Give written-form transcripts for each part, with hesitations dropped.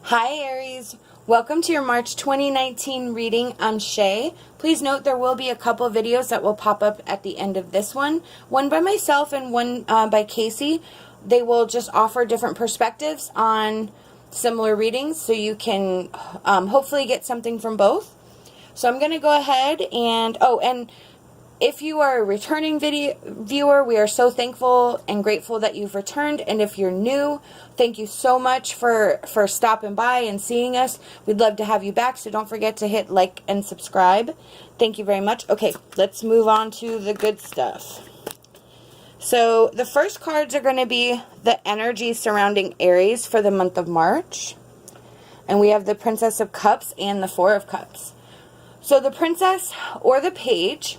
Hi Aries, welcome to your March 2019 reading on Shae. Please note there will be a couple videos that will pop up at the end of this one by myself and one by Kacee. They will just offer different perspectives on similar readings so you can hopefully get something from both. So I'm going to go ahead and, if you are a returning viewer, we are so thankful and grateful that you've returned. And if you're new, thank you so much for stopping by and seeing us. We'd love to have you back, so don't forget to hit like and subscribe. Thank you very much. Okay, let's move on to the good stuff. So the first cards are going to be the energy surrounding Aries for the month of March. And we have the Princess of Cups and the Four of Cups. So the Princess or the Page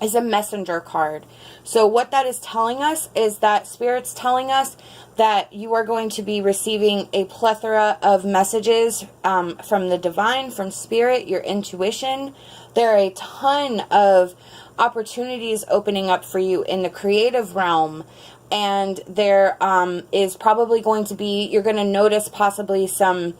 is a messenger card. So what that is telling us is that Spirit's telling us that you are going to be receiving a plethora of messages from the divine, from Spirit, your intuition. There are a ton of opportunities opening up for you in the creative realm. And there is probably going to be, you're going to notice possibly some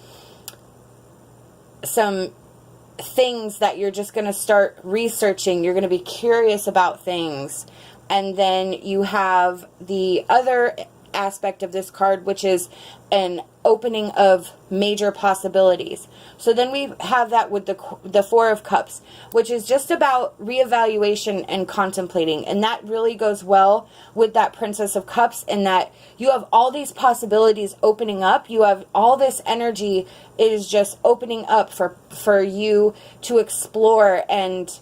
things that you're just going to start researching. You're going to be curious about things. And then you have the other aspect of this card, which is an opening of major possibilities. So then we have that with the Four of Cups, which is just about reevaluation and contemplating. And that really goes well with that Princess of Cups, in that you have all these possibilities opening up. You have all this energy is just opening up for you to explore and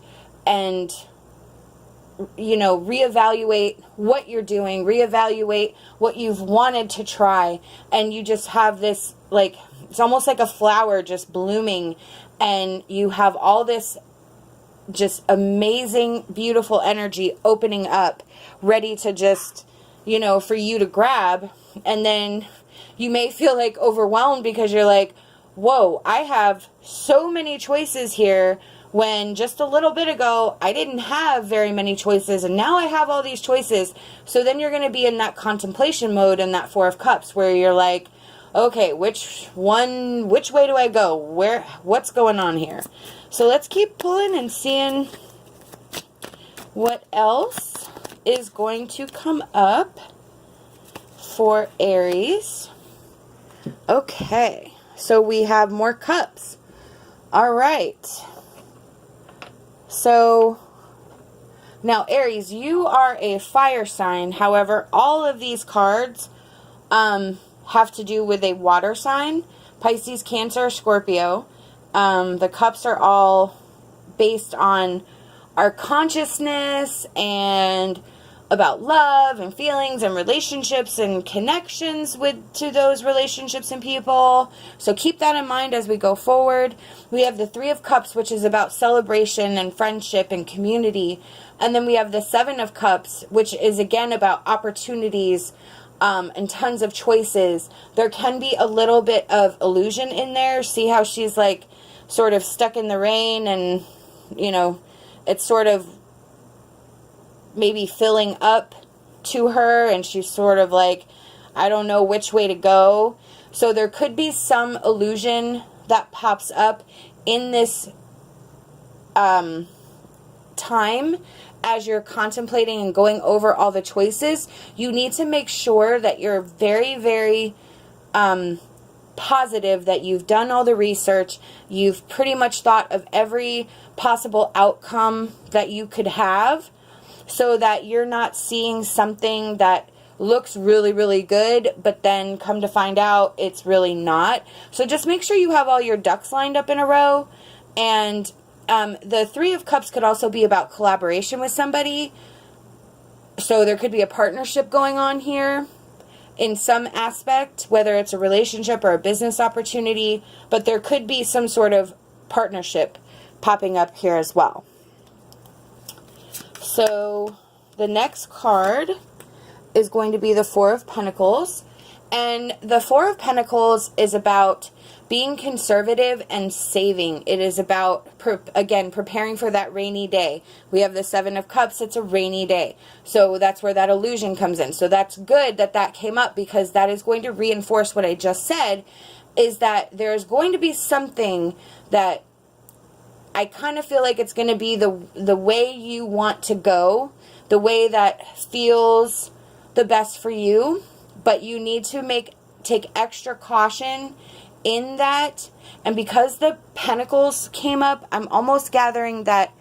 you know, reevaluate what you're doing, reevaluate what you've wanted to try, and you just have this, like, it's almost like a flower just blooming, and you have all this just amazing, beautiful energy opening up, ready to just, you know, for you to grab. And then you may feel like overwhelmed because you're like, whoa, I have so many choices here, when just a little bit ago I didn't have very many choices, and now I have all these choices. So then you're going to be in that contemplation mode in that Four of Cups, where you're like, okay, which way do I go? What's going on here? So let's keep pulling and seeing what else is going to come up for Aries. Okay, so we have more cups. All right. So, now Aries, you are a fire sign. However, all of these cards have to do with a water sign. Pisces, Cancer, Scorpio. The cups are all based on our consciousness and about love and feelings and relationships and connections to those relationships and people. So keep that in mind as we go forward. We have the Three of Cups, which is about celebration and friendship and community. And then we have the Seven of Cups, which is again about opportunities and tons of choices. There can be a little bit of illusion in there. See how she's like sort of stuck in the rain, and you know, it's sort of maybe filling up to her, and she's sort of like, I don't know which way to go. So there could be some illusion that pops up in this time as you're contemplating and going over all the choices. You need to make sure that you're very, very positive that you've done all the research. You've pretty much thought of every possible outcome that you could have, so that you're not seeing something that looks really, really good, but then come to find out it's really not. So just make sure you have all your ducks lined up in a row. And the Three of Cups could also be about collaboration with somebody. So there could be a partnership going on here in some aspect, whether it's a relationship or a business opportunity, but there could be some sort of partnership popping up here as well. So the next card is going to be the Four of Pentacles. And the Four of Pentacles is about being conservative and saving. It is about, again, preparing for that rainy day. We have the Seven of Cups. It's a rainy day. So that's where that illusion comes in. So that's good that that came up, because that is going to reinforce what I just said. is that there's going to be something that I kind of feel like it's going to be the way you want to go, the way that feels the best for you, but you need to take extra caution in that. And because the Pentacles came up, I'm almost gathering that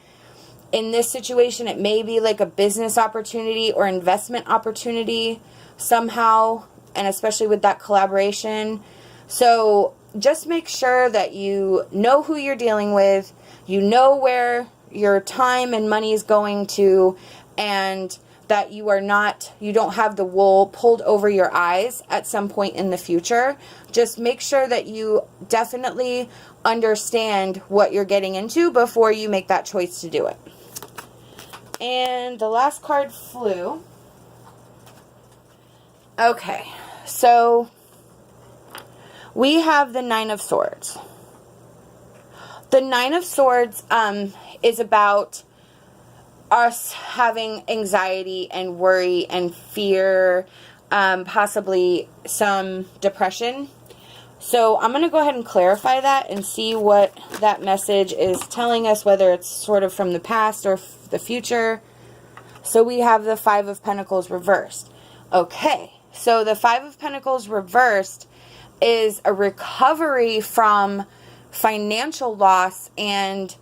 in this situation it may be like a business opportunity or investment opportunity somehow, and especially with that collaboration. So just make sure that you know who you're dealing with, you know where your time and money is going to, and that you don't have the wool pulled over your eyes at some point in the future. Just make sure that you definitely understand what you're getting into before you make that choice to do it. And the last card flew. Okay, so we have the Nine of Swords. The Nine of Swords is about us having anxiety and worry and fear, possibly some depression. So I'm going to go ahead and clarify that and see what that message is telling us, whether it's sort of from the past or the future. So we have the Five of Pentacles reversed. Okay, so the Five of Pentacles reversed is a recovery from financial loss, and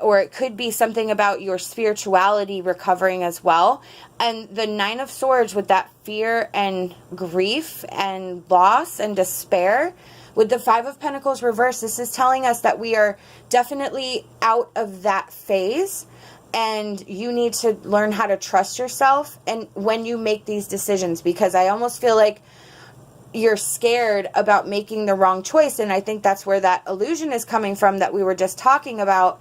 or it could be something about your spirituality recovering as well. And the Nine of Swords, with that fear and grief and loss and despair, with the Five of Pentacles reversed, this is telling us that we are definitely out of that phase, and you need to learn how to trust yourself and when you make these decisions, because I almost feel like you're scared about making the wrong choice. And I think that's where that illusion is coming from that we were just talking about,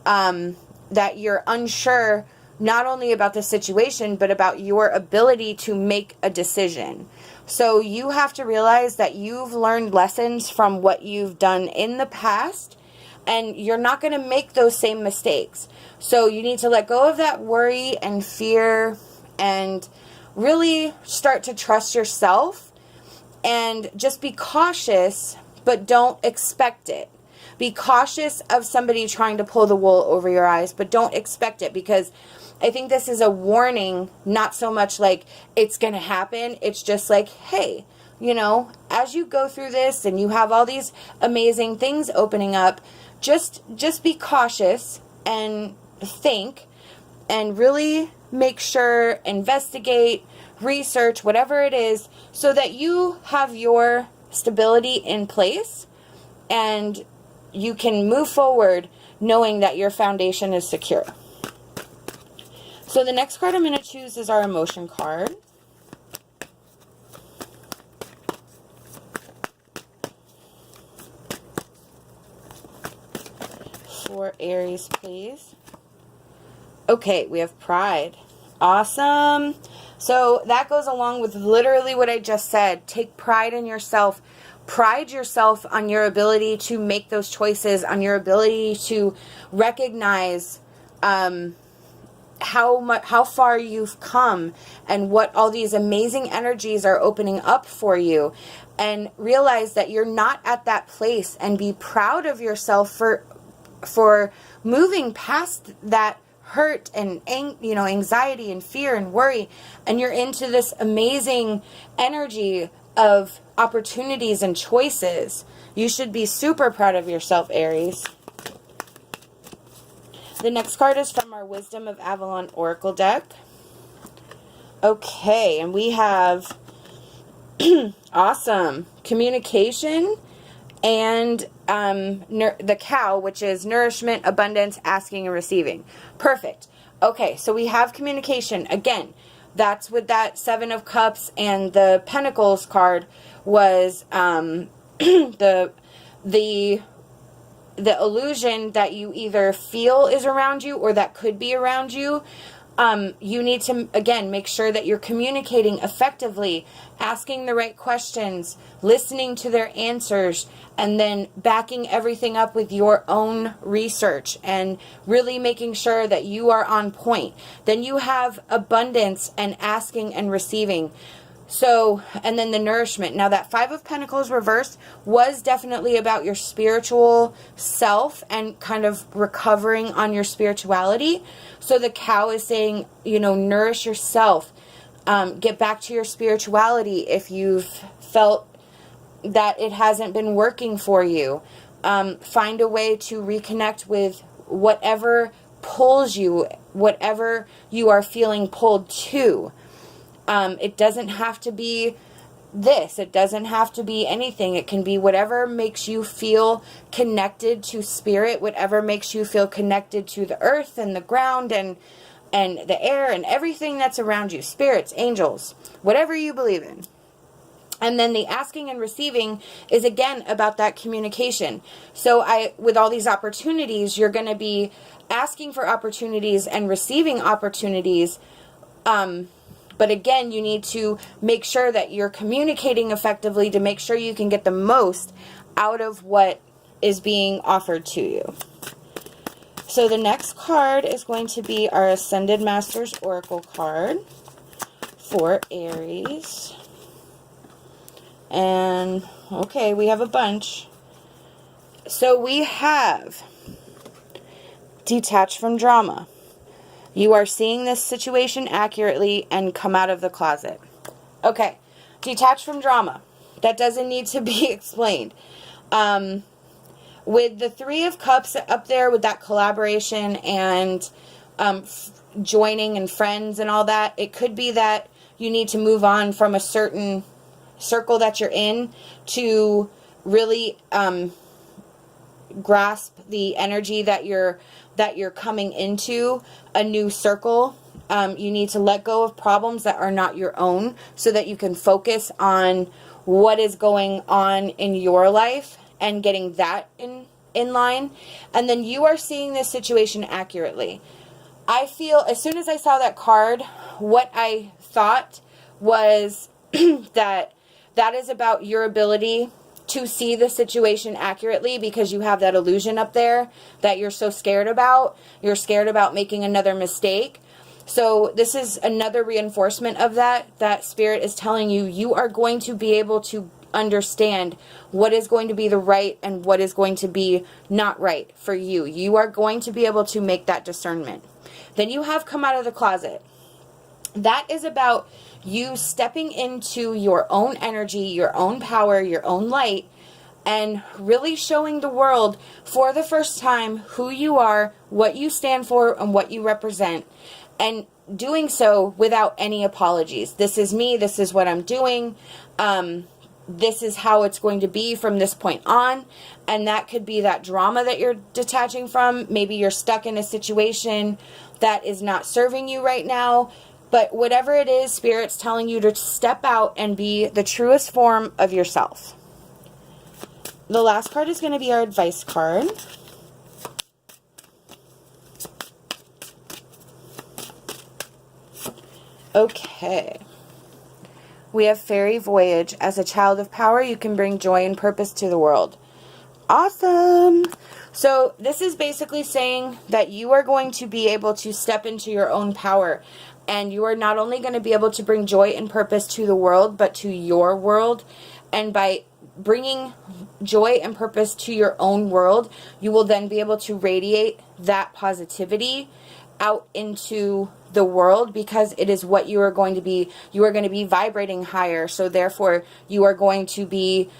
that you're unsure not only about the situation, but about your ability to make a decision. So you have to realize that you've learned lessons from what you've done in the past, and you're not going to make those same mistakes. So you need to let go of that worry and fear and really start to trust yourself. And just be cautious, but don't expect it. Be cautious of somebody trying to pull the wool over your eyes, but don't expect it, because I think this is a warning, not so much like it's going to happen. It's just like, hey, you know, as you go through this and you have all these amazing things opening up, just be cautious and think and really make sure, investigate, research, whatever it is, so that you have your stability in place and you can move forward knowing that your foundation is secure. So the next card I'm going to choose is our emotion card. For Aries, please. Okay, we have pride. Awesome. So that goes along with literally what I just said. Take pride in yourself. Pride yourself on your ability to make those choices, on your ability to recognize how far you've come and what all these amazing energies are opening up for you, and realize that you're not at that place, and be proud of yourself for moving past that hurt and anxiety and fear and worry, and you're into this amazing energy of opportunities and choices. You should be super proud of yourself, Aries. The next card is from our Wisdom of Avalon Oracle deck. Okay, and we have awesome communication and the cow, which is nourishment, abundance, asking, and receiving. Perfect. Okay, so we have communication. Again, that's with that Seven of Cups, and the Pentacles card was the illusion that you either feel is around you or that could be around you. You need to, again, make sure that you're communicating effectively, asking the right questions, listening to their answers, and then backing everything up with your own research and really making sure that you are on point. Then you have abundance and asking and receiving. So, and then the nourishment. Now that Five of Pentacles reversed was definitely about your spiritual self and kind of recovering on your spirituality. So the cow is saying, you know, nourish yourself. Get back to your spirituality if you've felt that it hasn't been working for you. Find a way to reconnect with whatever pulls you, whatever you are feeling pulled to. It doesn't have to be this. It doesn't have to be anything. It can be whatever makes you feel connected to spirit, whatever makes you feel connected to the earth and the ground and the air and everything that's around you. Spirits, angels, whatever you believe in. And then the asking and receiving is again about that communication. So with all these opportunities, you're going to be asking for opportunities and receiving opportunities. But again, you need to make sure that you're communicating effectively to make sure you can get the most out of what is being offered to you. So the next card is going to be our Ascended Masters Oracle card for Aries. And, okay, we have a bunch. So we have detach from drama. You are seeing this situation accurately and come out of the closet. Okay, detach from drama. That doesn't need to be explained. With the Three of Cups up there with that collaboration and joining and friends and all that, it could be that you need to move on from a certain circle that you're in to really grasp the energy that you're coming into a new circle. You need to let go of problems that are not your own so that you can focus on what is going on in your life and getting that in line. And then you are seeing this situation accurately. I feel as soon as I saw that card, what I thought was that is about your ability to see the situation accurately because you have that illusion up there that you're so scared about. You're scared about making another mistake. So this is another reinforcement of that Spirit is telling you, you are going to be able to understand what is going to be the right and what is going to be not right for you. You are going to be able to make that discernment. Then you have come out of the closet. That is about you stepping into your own energy, your own power, your own light, and really showing the world for the first time who you are, what you stand for, and what you represent. And doing so without any apologies. This is me. This is what I'm doing. This is how it's going to be from this point on. And that could be that drama that you're detaching from. Maybe you're stuck in a situation that is not serving you right now. But whatever it is, Spirit's telling you to step out and be the truest form of yourself. The last card is going to be our advice card. Okay. We have Fairy Voyage. As a child of power, you can bring joy and purpose to the world. Awesome! So this is basically saying that you are going to be able to step into your own power. And you are not only going to be able to bring joy and purpose to the world, but to your world. And by bringing joy and purpose to your own world, you will then be able to radiate that positivity out into the world because it is what you are going to be. You are going to be vibrating higher. So therefore, you are going to be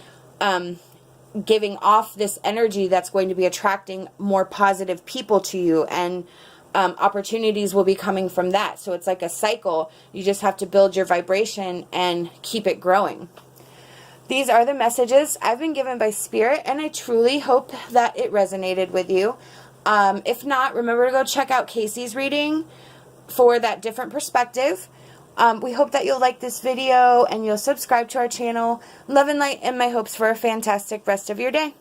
giving off this energy that's going to be attracting more positive people to you. And opportunities will be coming from that. So it's like a cycle. You just have to build your vibration and keep it growing. These are the messages I've been given by Spirit, and I truly hope that it resonated with you. If not, remember to go check out Kacey's reading for that different perspective. We hope that you'll like this video and you'll subscribe to our channel. Love and light and my hopes for a fantastic rest of your day.